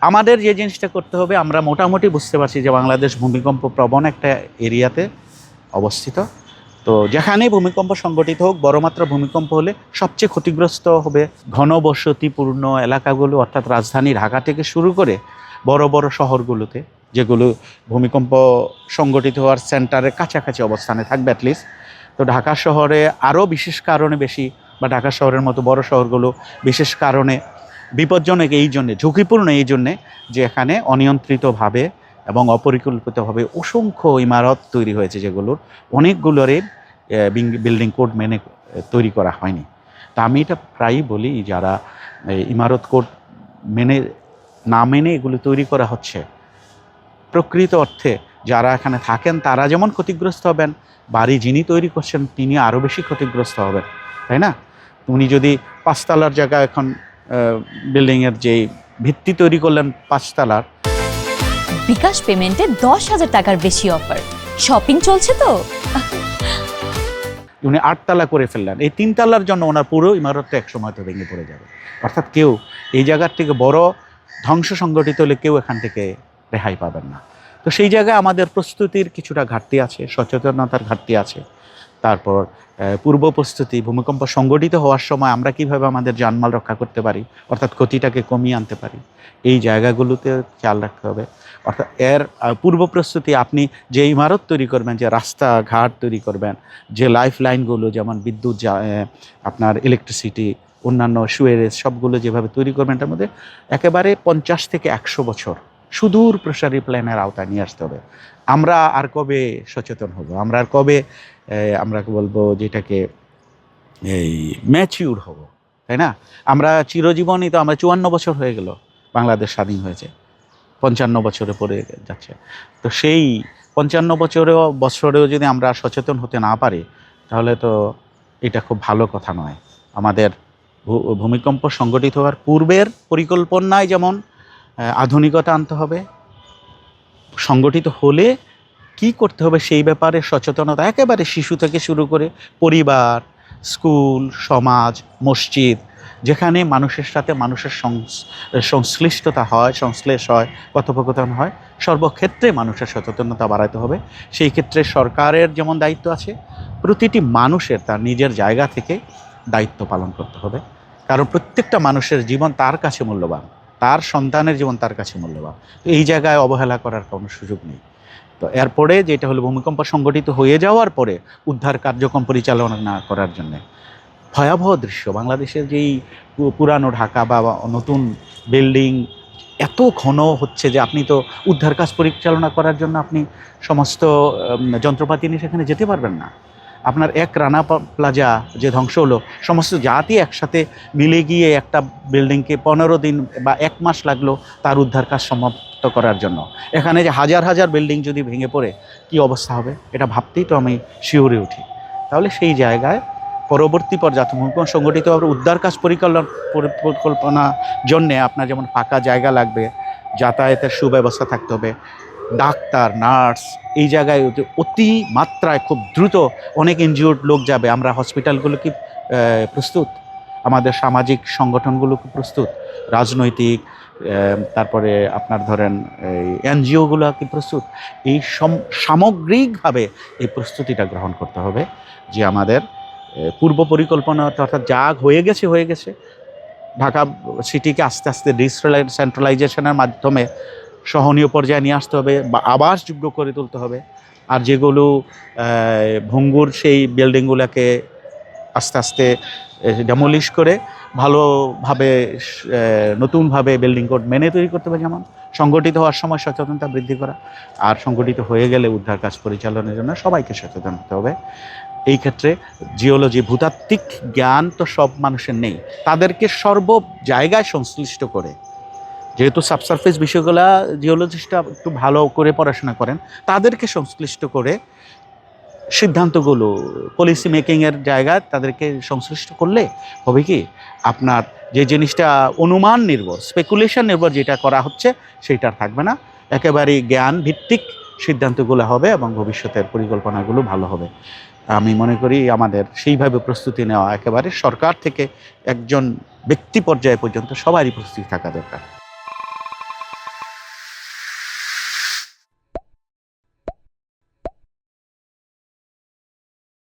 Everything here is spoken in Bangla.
আমাদের যে জিনিসটা করতে হবে, আমরা মোটামুটি বুঝতে পারছি যে বাংলাদেশ ভূমিকম্প প্রবণ একটা এরিয়াতে অবস্থিত। তো যেখানেই ভূমিকম্প সংঘটিত হোক, বড় মাত্রা ভূমিকম্প হলে সবচেয়ে ক্ষতিগ্রস্ত হবে ঘনবসতিপূর্ণ এলাকাগুলো, অর্থাৎ রাজধানী ঢাকা থেকে শুরু করে বড় বড় শহরগুলোতে, যেগুলো ভূমিকম্প সংঘটিত হওয়ার সেন্টারের কাছাকাছি অবস্থানে থাকবে অ্যাটলিস্ট। তো ঢাকা শহরে আরও বিশেষ কারণে বেশি, বা ঢাকা শহরের মতো বড় শহরগুলো বিশেষ কারণে বিপজ্জনক এই জন্যে, ঝুঁকিপূর্ণ এই জন্যে যে এখানে অনিয়ন্ত্রিতভাবে এবং অপরিকল্পিতভাবে অসংখ্য ইমারত তৈরি হয়েছে, যেগুলোর অনেকগুলোরই বিল্ডিং কোড মেনে তৈরি করা হয়নি। তা আমি এটা প্রায়ই বলি, যারা ইমারত কোড না মেনে এগুলো তৈরি করা হচ্ছে, প্রকৃত অর্থে যারা এখানে থাকেন তারা যেমন ক্ষতিগ্রস্ত হবেন, বাড়ি যিনি তৈরি করছেন তিনি আরও বেশি ক্ষতিগ্রস্ত হবেন, তাই না? উনি যদি 5 তলার জায়গায় এখন বিল্ডিংয়ের যে ভিত্তি তৈরি করলেন 5 তলার, বিকাশ পেমেন্টে 10,000 টাকার বেশি অফার, শপিং চলছে তো। উনি 8 তলা করে ফেললেন, এই 3 তলার জন্য ওনার পুরো ইমারতটা একসময় তো ভেঙে পড়ে যাবে। অর্থাৎ কেউ এই জায়গার থেকে বড় ধ্বংস সংগঠিত হলে কেউ এখান থেকে রেহাই পাবেন না। তো সেই জায়গায় আমাদের প্রস্তুতির কিছুটা ঘাটতি আছে, সচেতনতার ঘাটতি আছে। তারপর পূর্ব প্রস্তুতি, ভূমিকম্প সংঘটিত হওয়ার সময় আমরা কিভাবে আমাদের জানমাল রক্ষা করতে পারি, অর্থাৎ ক্ষতিটাকে কমিয়ে আনতে পারি, এই জায়গাগুলোতে খেয়াল রাখতে হবে। অর্থাৎ এর পূর্ব প্রস্তুতি, আপনি যে ইমারত তৈরি করবেন, যে রাস্তাঘাট তৈরি করবেন, যে লাইফ লাইনগুলো যেমন বিদ্যুৎ, আপনার ইলেকট্রিসিটি, অন্যান্য সুয়েরেজ, সবগুলো যেভাবে তৈরি করবেন, তার মধ্যে একেবারে 50 থেকে 100 বছর সুদূর প্রসারী প্ল্যানের আওতায় নিয়ে আসতে হবে। আমরা আর কবে সচেতন হব, আমরা আর কবে আমরা বলবো যেটাকে এই ম্যাচিউর হব, তাই না? আমরা চিরজীবনই তো, আমরা 54 বছর হয়ে গেল বাংলাদেশ স্বাধীন হয়েছে, 55 বছরে পড়ে যাচ্ছে। তো সেই 55 বছরেও যদি আমরা সচেতন হতে না পারি, তাহলে তো এটা খুব ভালো কথা নয়। আমাদের ভূমিকম্প সংঘটিত হওয়ার পূর্বের পরিকল্পনায় যেমন আধুনিকতা আনতে হবে, সংগঠিত হলে কি করতে হবে সেই ব্যাপারে সচেতনতা, একেবারে শিশু থেকে শুরু করে পরিবার, স্কুল, সমাজ, মসজিদ, যেখানে মানুষের সাথে মানুষের সংশ্লিষ্টতা হয়, সংশ্লেষ হয়, কথোপকথন হয়, সর্বক্ষেত্রে মানুষের সচেতনতা বাড়াতে হবে। সেই ক্ষেত্রে সরকারের যেমন দায়িত্ব আছে, প্রতিটি মানুষের তার নিজের জায়গা থেকে দায়িত্ব পালন করতে হবে। কারণ প্রত্যেকটা মানুষের জীবন তার কাছে মূল্যবান, তার সন্তানের জীবন তার কাছে মূল্যবান। তো এই জায়গায় অবহেলা করার কোনো সুযোগ নেই। তো এরপরে যেটা হলো, ভূমিকম্প সংঘটিত হয়ে যাওয়ার পরে উদ্ধার কার্যক্রম পরিচালনা না করার জন্যে ভয়াবহ দৃশ্য, বাংলাদেশের যেই পুরানো ঢাকা বা নতুন বিল্ডিং এত ঘন হচ্ছে যে আপনি তো উদ্ধার কাজ পরিচালনা করার জন্য আপনি সমস্ত যন্ত্রপাতি নিয়ে সেখানে যেতে পারবেন না। আপনার এক রানা প্লাজা যে ধ্বংস হলো, সমস্ত জাতি একসাথে মিলে গিয়ে একটা বিল্ডিংকে 15 দিন বা 1 মাস লাগলো তার উদ্ধার কাজ সমাপ্ত করার জন্য। এখানে যে হাজার হাজার বিল্ডিং যদি ভেঙে পড়ে কি অবস্থা হবে, এটা ভাবতেই তো আমি শিউরে উঠি। তাহলে সেই জায়গায় পরবর্তী পর্যায়ে ভূমিকম্প সংঘটিতভাবে উদ্ধার কাজ পরিকল্পনার জন্যে আপনার যেমন ফাঁকা জায়গা লাগবে, যাতায়াতের সুব্যবস্থা থাকতে হবে, ডাক্তার, নার্স, এই জায়গায় অতি মাত্রায় খুব দ্রুত অনেক ইনজিওর্ড লোক যাবে। আমরা হসপিটালগুলো কি প্রস্তুত, আমাদের সামাজিক সংগঠনগুলো কি প্রস্তুত, রাজনৈতিক, তারপরে আপনার ধরেন এই এনজিওগুলো কি প্রস্তুত, এই সামগ্রিকভাবে এই প্রস্তুতিটা গ্রহণ করতে হবে যে আমাদের পূর্ব পরিকল্পনা, অর্থাৎ যা হয়ে গেছে। ঢাকা সিটিকে আস্তে আস্তে সেন্ট্রালাইজেশনের মাধ্যমে সহনীয় পর্যায়ে নিয়ে আসতে হবে বা আবাসযোগ্য করে তুলতে হবে। আর যেগুলো ভঙ্গুর সেই বিল্ডিংগুলোকে আস্তে আস্তে ডেমোলিশ করে ভালোভাবে নতুনভাবে বিল্ডিং কোড মেনে তৈরি করতে হবে। যেমন সংগঠিত হওয়ার সময় সচেতনতা বৃদ্ধি করা, আর সংগঠিত হয়ে গেলে উদ্ধার কাজ পরিচালনার জন্য সবাইকে সচেতন হতে হবে। এই ক্ষেত্রে জিওলজি, ভূতাত্ত্বিক জ্ঞান তো সব মানুষের নেই, তাদেরকে সর্ব জায়গায় সংশ্লিষ্ট করে, যেহেতু সাবসারফেস বিষয়গুলো জিওলজিস্টরা একটু ভালো করে পড়াশোনা করেন, তাদেরকে সংশ্লিষ্ট করে সিদ্ধান্তগুলো পলিসি মেকিংয়ের জায়গায় তাদেরকে সংশ্লিষ্ট করলে হবে কি, আপনার যে জিনিসটা অনুমান নির্ভর, স্পেকুলেশন নির্ভর যেটা করা হচ্ছে সেইটা থাকবে না, একেবারেই জ্ঞান ভিত্তিক সিদ্ধান্তগুলো হবে এবং ভবিষ্যতের পরিকল্পনাগুলো ভালো হবে। আমি মনে করি আমাদের সেইভাবে প্রস্তুতি নেওয়া, একেবারে সরকার থেকে একজন ব্যক্তি পর্যায়ে পর্যন্ত সবারই প্রস্তুতি থাকা দরকার।